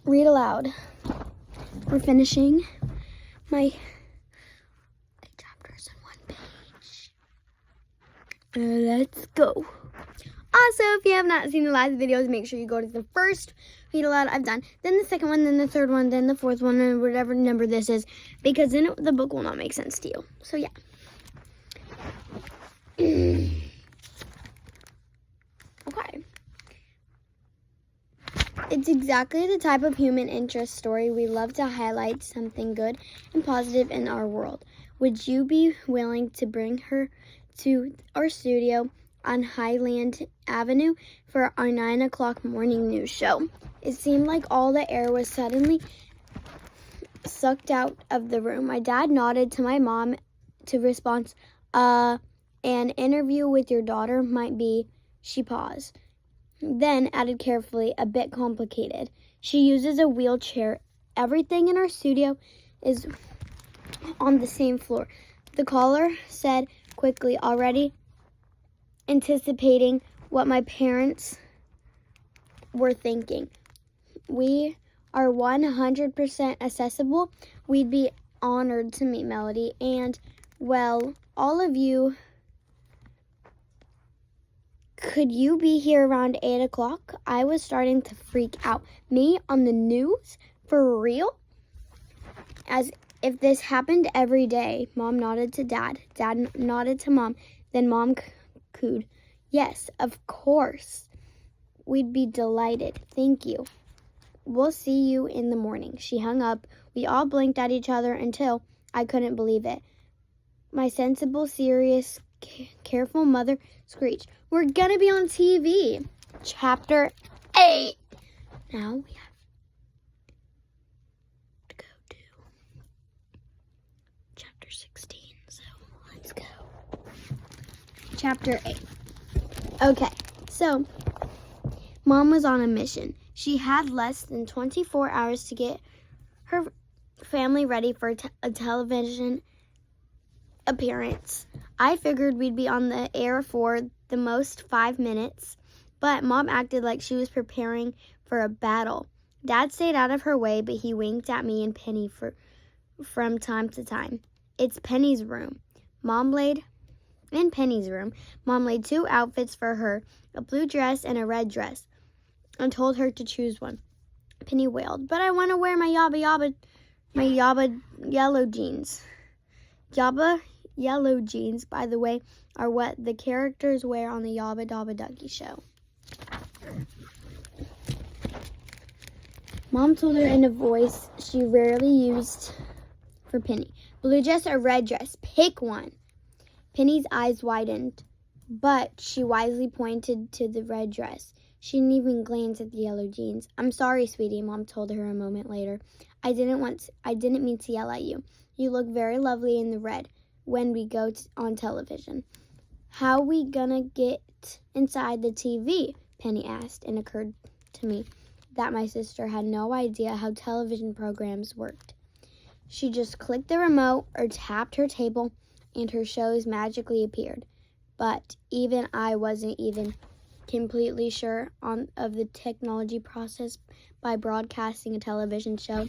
read aloud. We're finishing my chapters in one page. Let's go. Also, if you have not seen the last videos, make sure you go to the first read aloud I've done, then the second one, then the third one, then the fourth one, and whatever number this is, because then the book will not make sense to you. So yeah. Okay. It's exactly the type of human interest story we love to highlight something good and positive in our world. Would you be willing to bring her to our studio on Highland Avenue for our 9 o'clock morning news show? It seemed like all the air was suddenly sucked out of the room. My dad nodded to my mom to response, an interview with your daughter might be, she paused. Then added carefully, a bit complicated. She uses a wheelchair. Everything in our studio is on the same floor. The caller said quickly, already anticipating what my parents were thinking. We are 100% accessible. We'd be honored to meet Melody. And, well, all of you, could you be here around 8 o'clock? I was starting to freak out. Me on the news? For real? As if this happened every day. Mom nodded to Dad. Dad nodded to Mom. Then Mom cooed. Yes, of course. We'd be delighted. Thank you. We'll see you in the morning. She hung up. We all blinked at each other until I couldn't believe it. My sensible, serious, careful mother screeched, we're gonna be on TV. Chapter 8. Now we have to go to chapter 16. So let's go. Chapter 8. Okay, so Mom was on a mission. She had less than 24 hours to get her family ready for a television appearance. I figured we'd be on the air for the most 5 minutes, but Mom acted like she was preparing for a battle. Dad stayed out of her way, but he winked at me and Penny from time to time. It's Penny's room. In Penny's room, Mom laid 2 outfits for her, a blue dress and a red dress, and told her to choose one. Penny wailed, but I want to wear my yabba yellow jeans. Yabba yellow jeans, by the way, are what the characters wear on the Yabba Dabba Ducky show. Mom told her in a voice she rarely used for Penny. Blue dress or red dress? Pick one. Penny's eyes widened, but she wisely pointed to the red dress. She didn't even glance at the yellow jeans. I'm sorry, sweetie, Mom told her a moment later. I didn't mean to yell at you. You look very lovely in the red when we go on television. How we gonna get inside the TV? Penny asked, and it occurred to me that my sister had no idea how television programs worked. She just clicked the remote or tapped her table, and her shows magically appeared. But even I wasn't even completely sure of the technology process by broadcasting a television show.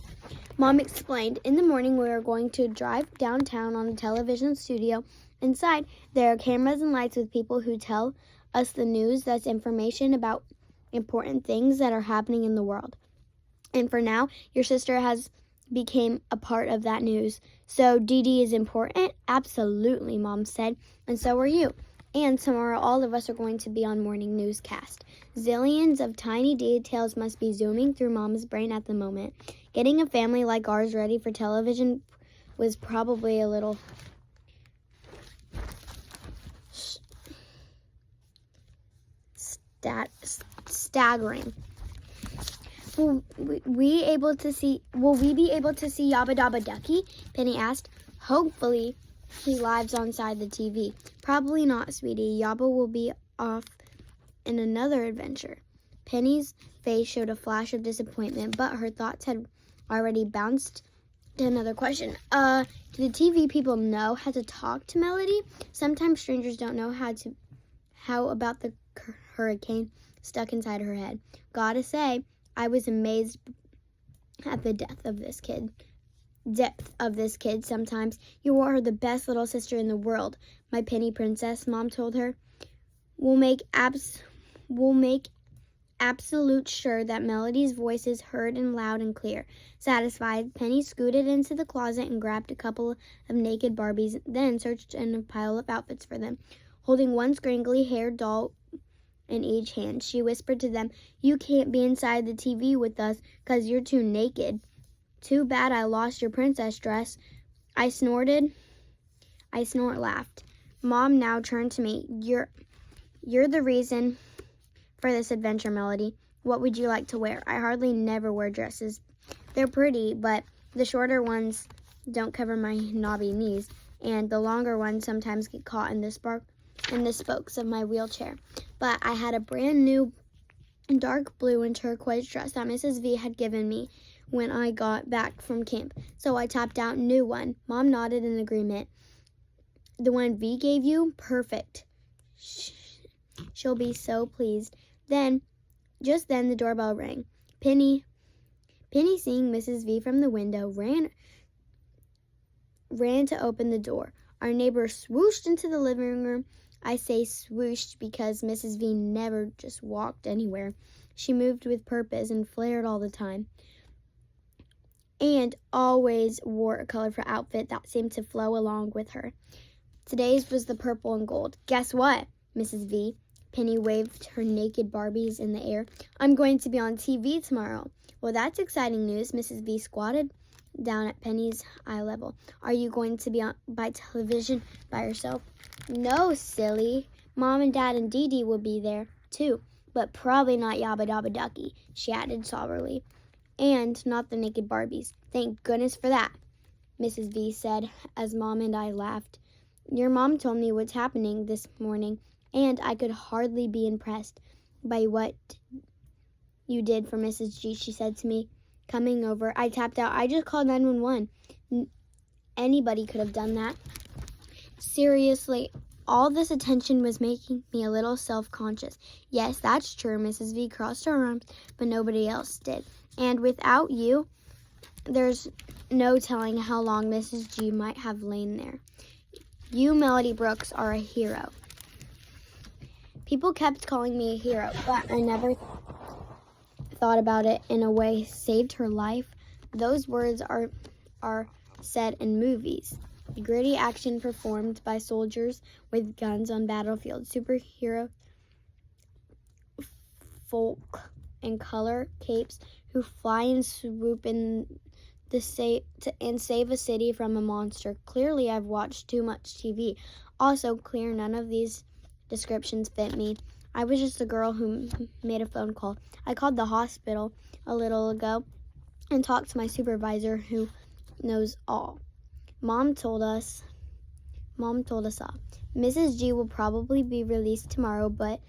Mom explained, in the morning we are going to drive downtown on a television studio. Inside, there are cameras and lights with people who tell us the news. That's information about important things that are happening in the world. And for now, your sister has became a part of that news. So Dee Dee is important? Absolutely, Mom said. And so are you. And tomorrow all of us are going to be on morning newscast. Zillions of tiny details must be zooming through Mom's brain at the moment. Getting a family like ours ready for television was probably a little staggering. Will we be able to see Yabba Dabba Ducky? Penny asked. Hopefully he lives onside the TV. Probably not, sweetie. Yabba will be off in another adventure. Penny's face showed a flash of disappointment, but her thoughts had already bounced to another question. Do the TV people know how to talk to Melody? Sometimes strangers don't know how about the hurricane stuck inside her head. Gotta say, I was amazed at the depth of this kid. Sometimes you are the best little sister in the world, my Penny princess, Mom told her. We'll make absolute sure that Melody's voice is heard and loud and clear. Satisfied, Penny scooted into the closet and grabbed a couple of naked Barbies, then searched in a pile of outfits for them. Holding one scraggly haired doll in each hand, she whispered to them, "You can't be inside the TV with us 'cause you're too naked." "Too bad I lost your princess dress," I snort laughed. Mom now turned to me. You're the reason for this adventure, Melody. What would you like to wear? I hardly never wear dresses. They're pretty, but the shorter ones don't cover my knobby knees, and the longer ones sometimes get caught in the spokes of my wheelchair. But I had a brand new dark blue and turquoise dress that Mrs. V had given me when I got back from camp, so I tapped out new one. Mom nodded in agreement. The one V gave you? Perfect. She'll be so pleased. Just then the doorbell rang. Penny, seeing Mrs. V from the window, ran to open the door. Our neighbor swooshed into the living room. I say swooshed because Mrs. V never just walked anywhere. She moved with purpose and flared all the time, and always wore a colorful outfit that seemed to flow along with her. Today's was the purple and gold. Guess what, Mrs. V? Penny waved her naked Barbies in the air. I'm going to be on TV tomorrow. Well, that's exciting news. Mrs. V squatted down at Penny's eye level. Are you going to be on by television by yourself? No, silly. Mom and Dad and Dee Dee will be there too, but probably not Yabba Dabba Ducky, she added soberly. And not the naked Barbies. Thank goodness for that, Mrs. V said as Mom and I laughed. Your mom told me what's happening this morning, and I could hardly be impressed by what you did for Mrs. G, she said to me. Coming over, I tapped out. I just called 911. Anybody could have done that. Seriously, all this attention was making me a little self-conscious. Yes, that's true. Mrs. V crossed her arms, but nobody else did. And without you, there's no telling how long Mrs. G might have lain there. You, Melody Brooks, are a hero. People kept calling me a hero, but I never thought about it in a way saved her life. Those words are said in movies. Gritty action performed by soldiers with guns on battlefields. Superhero folk in color capes who fly and swoop in and save a city from a monster. Clearly, I've watched too much TV. Also clear, none of these descriptions fit me. I was just a girl who made a phone call. I called the hospital a little ago and talked to my supervisor who knows all. Mom told us all. Mrs. G will probably be released tomorrow, but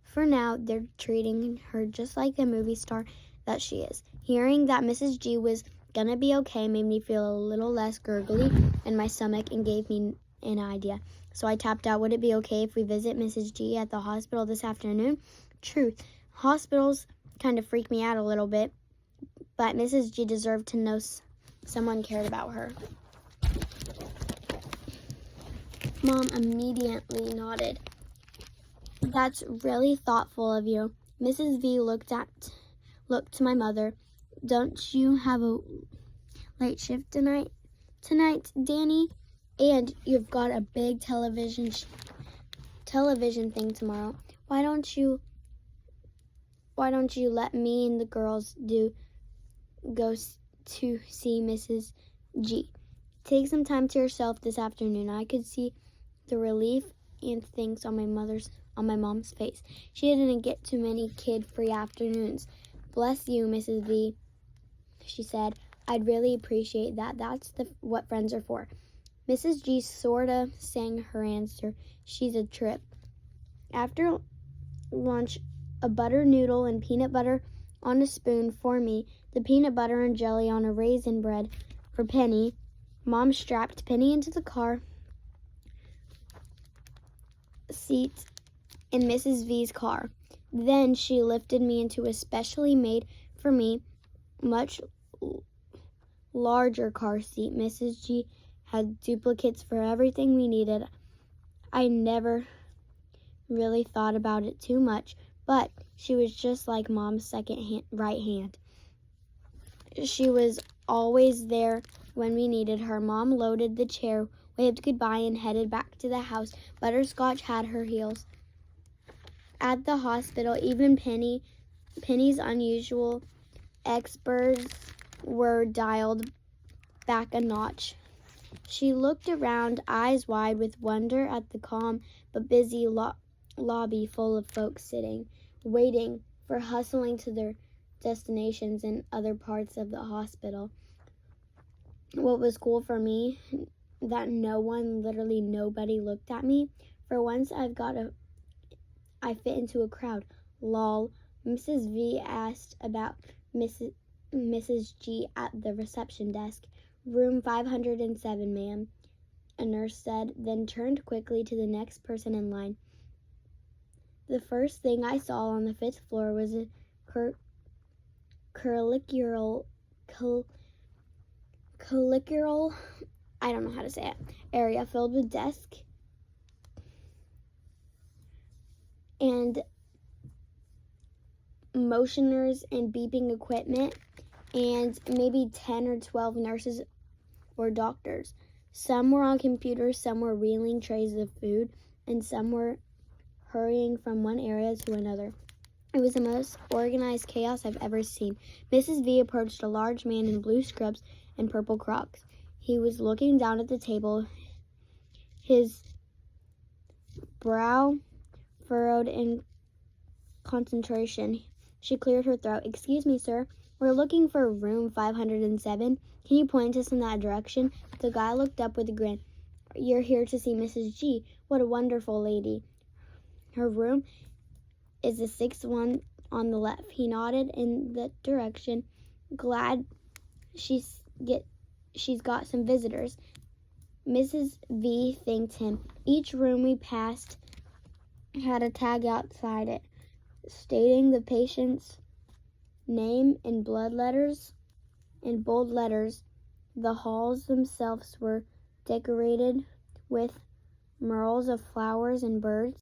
for now, they're treating her just like the movie star that she is. Hearing that Mrs. G was gonna be okay made me feel a little less gurgly in my stomach and gave me an idea. So I tapped out, would it be okay if we visit Mrs. G at the hospital this afternoon? Truth, hospitals kind of freak me out a little bit, but Mrs. G deserved to know someone cared about her. Mom immediately nodded. That's really thoughtful of you. Mrs. V looked to my mother. Don't you have a late shift tonight, Danny? And you've got a big television thing tomorrow. Why don't you let me and the girls go to see Mrs. G? Take some time to yourself this afternoon. I could see the relief and thanks on my mom's face. She didn't get too many kid-free afternoons. Bless you, Mrs. V, she said. I'd really appreciate that. That's what friends are for. Mrs. G sorta sang her answer. She's a trip. After lunch, a butter noodle and peanut butter on a spoon for me, the peanut butter and jelly on a raisin bread for Penny. Mom strapped Penny into the car seat in Mrs. V's car. Then she lifted me into a specially made for me much larger car seat. Mrs. G had duplicates for everything we needed. I never really thought about it too much, but she was just like Mom's second right hand. She was always there when we needed her. Mom loaded the chair, waved goodbye, and headed back to the house. Butterscotch had her heels. At the hospital, even Penny's unusual experts were dialed back a notch. She looked around, eyes wide with wonder at the calm but busy lobby full of folks sitting, waiting for hustling to their destinations in other parts of the hospital. What was cool for me, that literally nobody looked at me. For once, I fit into a crowd. Lol. Mrs. V asked about Mrs. G at the reception desk. Room 507, ma'am, a nurse said, then turned quickly to the next person in line. The first thing I saw on the 5th floor was a colloquial, I don't know how to say it, area filled with desks and motioners and beeping equipment, and maybe 10 or 12 nurses or doctors. Some were on computers, some were reeling trays of food, and some were hurrying from one area to another. It was the most organized chaos I've ever seen. Mrs. V approached a large man in blue scrubs and purple Crocs. He was looking down at the table, his brow furrowed in concentration. She cleared her throat. Excuse me, sir. We're looking for room 507. Can you point us in that direction? The guy looked up with a grin. You're here to see Mrs. G. What a wonderful lady. Her room is the 6th one on the left. He nodded in that direction. Glad she's got some visitors. Mrs. V thanked him. Each room we passed had a tag outside it, stating the patient's name in bold letters. The halls themselves were decorated with murals of flowers and birds.